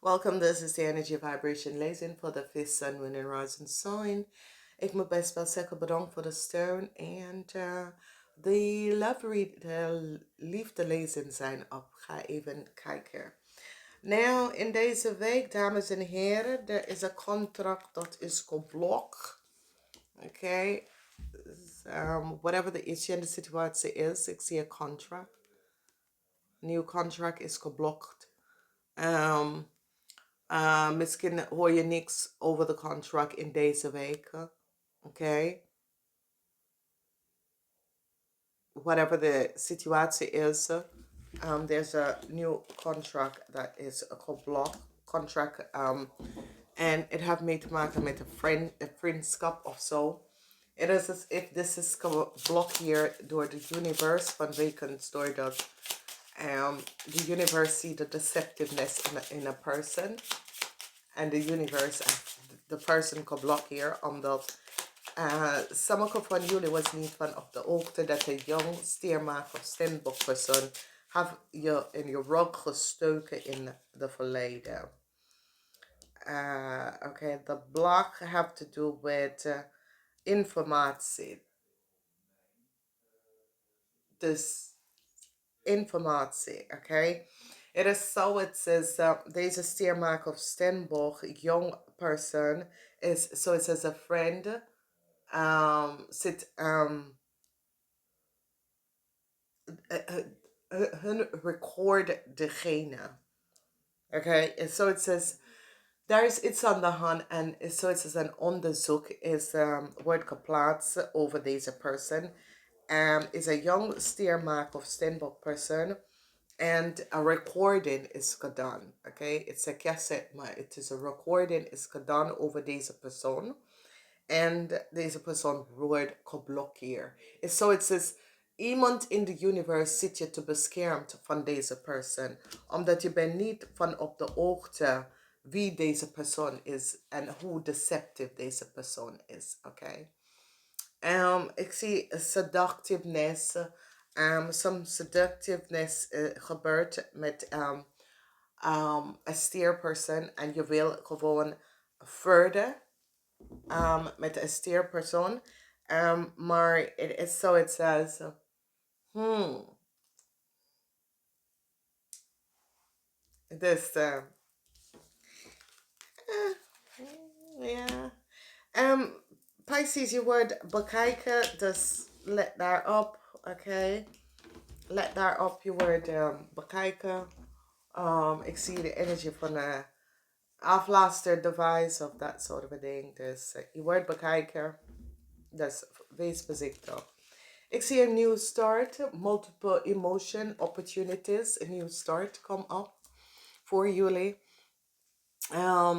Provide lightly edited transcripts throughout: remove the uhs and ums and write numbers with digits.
Welcome, this is the Energy Vibration Lezing voor de VISSEN Wind and Rising Sign. Ik moet best wel zeggen bedankt voor de steun en de liefde lezen zijn op. Ga even kijken. Nou, in deze week, dames en heren, er is een contract dat is geblokt. Oké. Whatever the issue en de situatie is, ik zie een contract. Nieuw contract is geblokt. Misschien hoor je niks over de contract in deze week. Okay? Whatever the situation is, there's a new contract that is a block contract. And it have mee te maken met een vriendschap of zo. It is as if this is blocked here door de universe vanwege doordat the universe see the deceptiveness in a person. And the universe, the person kan blokken hier, omdat sommige van jullie was niet van op de hoogte dat een jong stiermaker of steenbokpersoon heeft je in je rug gestoken in de verleden. Okay, the block have to do with informatie. Dus informatie, okay? Het is zo, het says deze stiermaker of steenbok, young person, is, so it says a friend, zit hun record degene. Okay, and so it says there is iets aan de hand en so it says een onderzoek is wordt geplaatst over deze person. Is a young stiermaker of steenbok person and a recording is gedaan. Okay, it's a cassette, maar it is a recording is gedaan over deze persoon. En deze persoon wordt geblokkeerd. So it says, iemand in de universe zit je te beschermd van deze persoon. Omdat je bent niet van op de hoogte wie deze persoon is en hoe deceptive deze persoon is. Okay? Ik zie seductiveness. Some seductiveness gebeurt met een stierpersoon en je wil gewoon verder met een stierpersoon. Maar it is so it says, this, ja. Pisces, je wordt bekijken, dus let daarop, oké? Let daarop, je wordt bekijken. Ik zie de energie van een afluister device of that sort of a thing. Dus je wordt bekijken, dus wees voorzichtig. Ik zie een nieuw start, multiple emotion opportunities, een nieuw start come up voor jullie.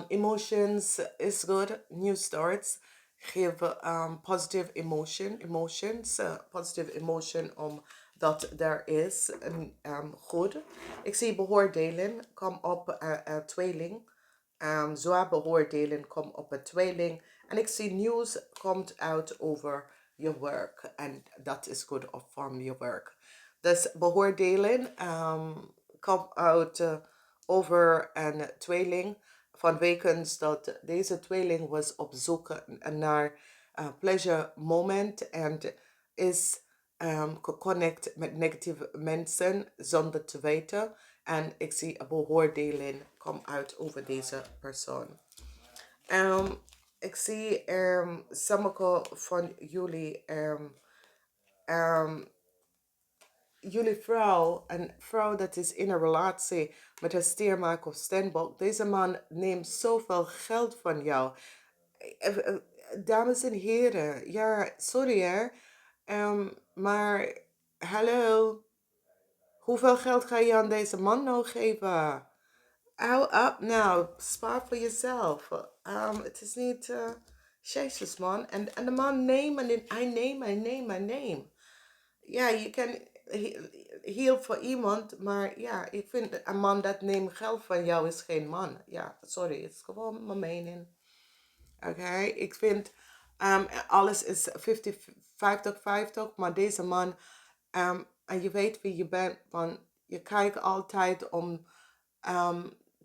Emotions is good, new starts. Geef positive emotions, positive emotion omdat er is goed. Ik zie beoordeling, kom op tweeling. Zwaar beoordeling, kom op een tweeling. En ik zie nieuws komt uit over je werk. En dat is goed from je werk. Dus beoordeling komt uit over een tweeling. Vanwege dat deze tweeling was op zoek naar pleasure moment en is geconnect met negatieve mensen zonder te weten. En ik zie een beoordeling komt uit over deze persoon. Ik zie sommige van jullie jullie vrouw, een vrouw dat is in een relatie met een stiermaker of steenbok, deze man neemt zoveel geld van jou. Dames en heren, ja, sorry hè, maar hallo, hoeveel geld ga je aan deze man nou geven? Hou up nou, spaar voor jezelf. Het is niet, jezus man. En de man neemt en hij neemt. Ja, je kan heel voor iemand, maar ja, ik vind een man dat neemt geld van jou is geen man. Ja, sorry, het is gewoon mijn mening. Oké, ik vind alles is 50-50, maar deze man, en je weet wie je bent, want je kijkt altijd om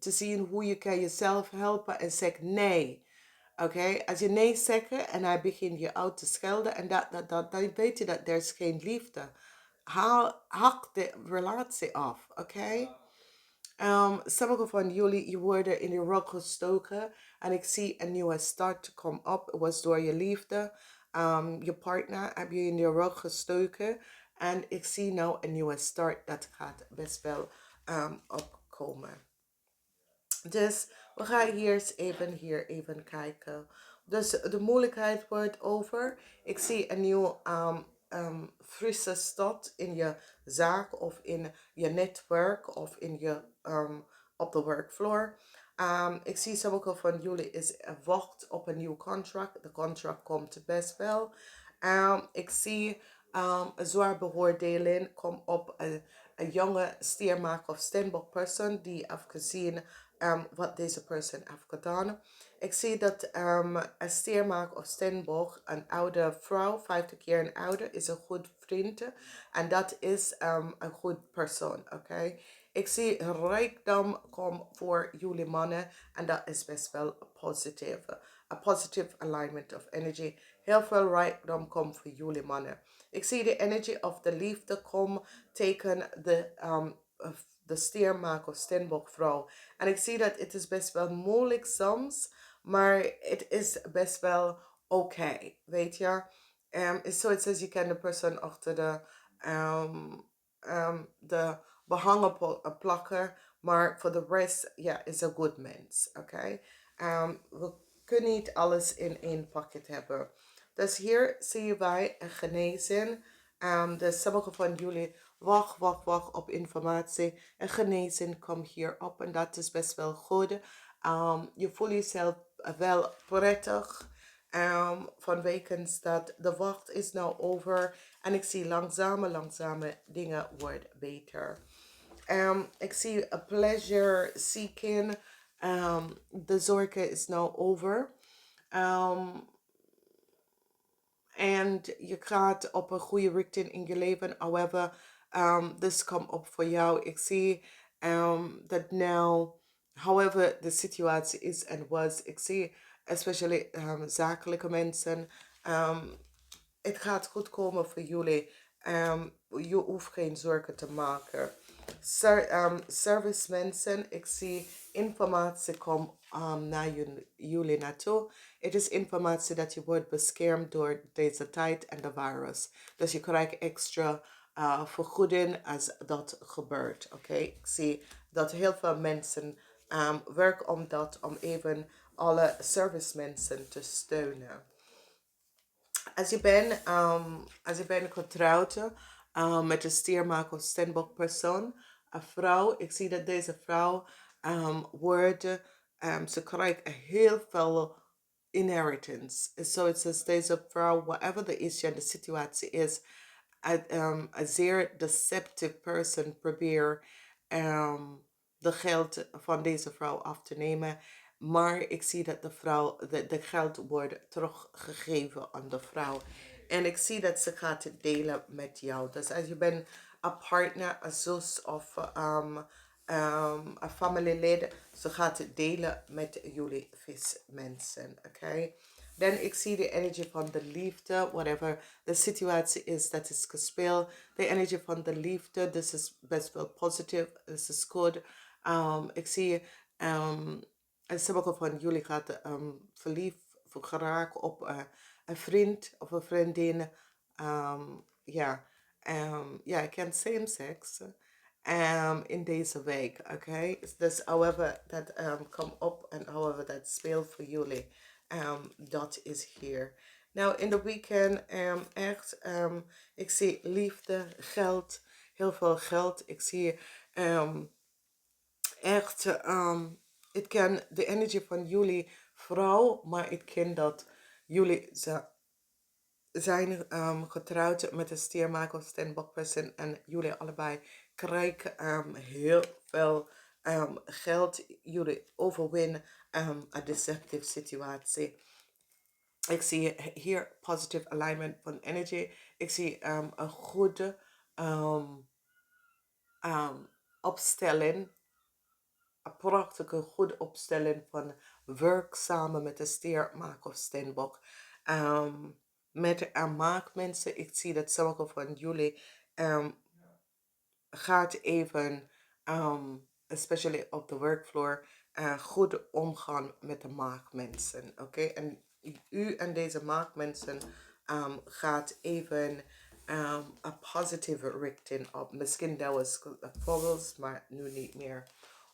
te zien hoe je kan jezelf helpen en zeg nee. Oké, als je nee zegt en hij begint je uit te schelden en dan weet je dat er is geen liefde. Hak de relatie af, oké? Sommige van jullie, je worden in de rok gestoken en ik zie een nieuwe start komen op. Het was door je liefde. Je partner heb je in de rok gestoken en ik zie nou een nieuwe start dat gaat best wel opkomen. Dus we gaan hier even kijken. Dus de moeilijkheid wordt over. Ik zie een nieuw frisse stad in je zaak of in je netwerk of in je op de workfloor. Ik zie sommige van jullie is wacht op een nieuw contract. De contract komt best wel. Ik zie een zwaar beoordeling komt op een jonge stiermaker of steenbok persoon die heeft gezien wat deze persoon heeft gedaan. Ik zie dat een stiermaker of steenbok, een oude vrouw, 50 jaar en ouder, is een goed vriend. En dat is een goed persoon, oké? Ik zie rijkdom komen voor jullie mannen en dat is best wel positief. A positive alignment of energy. Heel veel rijkdom komt voor jullie mannen. Ik zie de energy of de liefde komen tegen de stiermaker of steenbokvrouw. En ik zie dat het is best wel moeilijk soms, maar het is best wel oké, weet je. It's zoiets als je kan de persoon achter de behangen plakken, maar voor de rest, ja, is een goed mens, oké. We kunnen niet alles in één pakket hebben. Dus hier zien wij een genezing. Dus sommige van jullie wacht op informatie. Een genezing komt hier op en dat is best wel goed. Je voelt jezelf wel prettig. Vanwege dat de wacht is nou over. En ik zie langzame dingen worden beter. Ik zie a pleasure seeking. De zorgen is nou over. En je gaat op een goede richting in je leven. However, this komt op voor jou. Ik zie dat nou, however de situatie is en was. Ik zie especially zakelijke mensen. Het gaat goed komen voor jullie. Je hoeft geen zorgen te maken. Service mensen, ik zie informatie komt naar jullie naartoe. Het is informatie dat je wordt beschermd door deze tijd en de virus. Dus je krijgt extra vergoeding als dat gebeurt. Oké, ik zie dat heel veel mensen werken om even alle service mensen te steunen. Als je bent getrouwd met een stiermaker of steenbok persoon, een vrouw, ik zie dat deze vrouw wordt, ze krijgt heel veel inheritance. So it says deze vrouw, whatever the issue en de situatie is, een zeer deceptive person probeert de geld van deze vrouw af te nemen. Maar ik zie dat de geld wordt teruggegeven aan de vrouw. En ik zie dat ze gaat delen met jou. Dus als je bent een partner, een zus of een familielid, ze gaat delen met jullie vismensen. Oké? Dan ik zie de energie van de liefde, whatever de situatie is dat is gespeeld. De energie van de liefde, this is best wel positief, this is good. Ik zie en sommige van jullie gaat verliefd geraken op een vriend of een vriendin. Ja, ik ken same sex in deze week, oké? Dus however dat komt op en however dat speelt voor jullie, dat is hier. Nou, in de weekend echt, ik zie liefde, geld, heel veel geld. Ik zie echt, het kan de energie van jullie vrouw, maar ik ken dat jullie zijn getrouwd met een stiermaker of steenbokperson en jullie allebei krijgen heel veel geld. Jullie overwinnen een deceptive situatie. Ik zie hier positive alignment van energy. Ik zie een goede opstelling een prachtige, goede opstelling van werk samen met de stier, maak of steenbok. Met maakmensen, ik zie dat sommige van jullie gaat even, especially op de workfloor, goed omgaan met de maakmensen. Oké? En u en deze maakmensen gaat even een positieve richting op. Misschien dat was vogels, maar nu niet meer.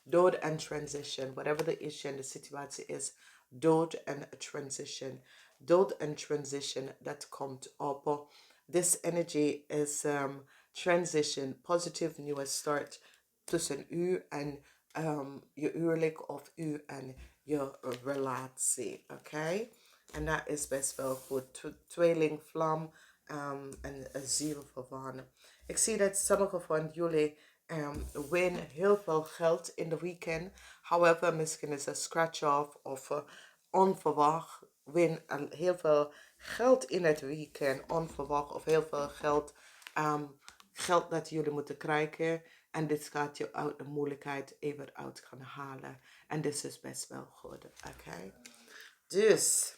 Dood en transition. Whatever the issue en de situatie is, dood en transition. Dood en transition, dat komt op. This energy is transition, positive nieuwe start tussen u en je huwelijk of u en je relatie. Oké? En dat is best wel goed. Tweelingvlam en een ziel vervangen. Ik zie dat sommige van jullie winnen heel veel geld in de weekend. However, misschien is een scratch-off of onverwacht. Win heel veel geld in het weekend. Onverwacht of heel veel geld. Geld dat jullie moeten krijgen. En dit gaat je uit de moeilijkheid even uit gaan halen. En dit is best wel goed. Oké? Dus,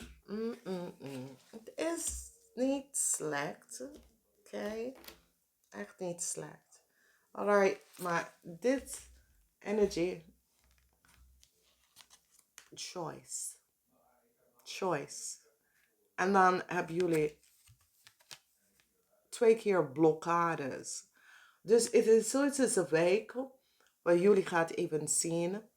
het is niet slecht. Oké? Echt niet slecht. Alright, maar dit energy, choice. Choice. En dan hebben jullie 2 keer blokkades. Dus het is zoiets als een week waar jullie gaat even zien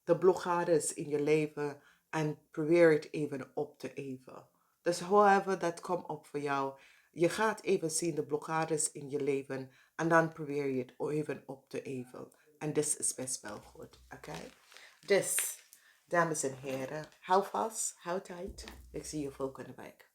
de blokkades in je leven en probeer het even op te even. Dus however dat komt op voor jou, je gaat even zien de blokkades in je leven en dan probeer je het even op te even. En dit is best wel goed, oké? Dus, dames en heren, hou vast, hou tight. Ik zie je volgende week.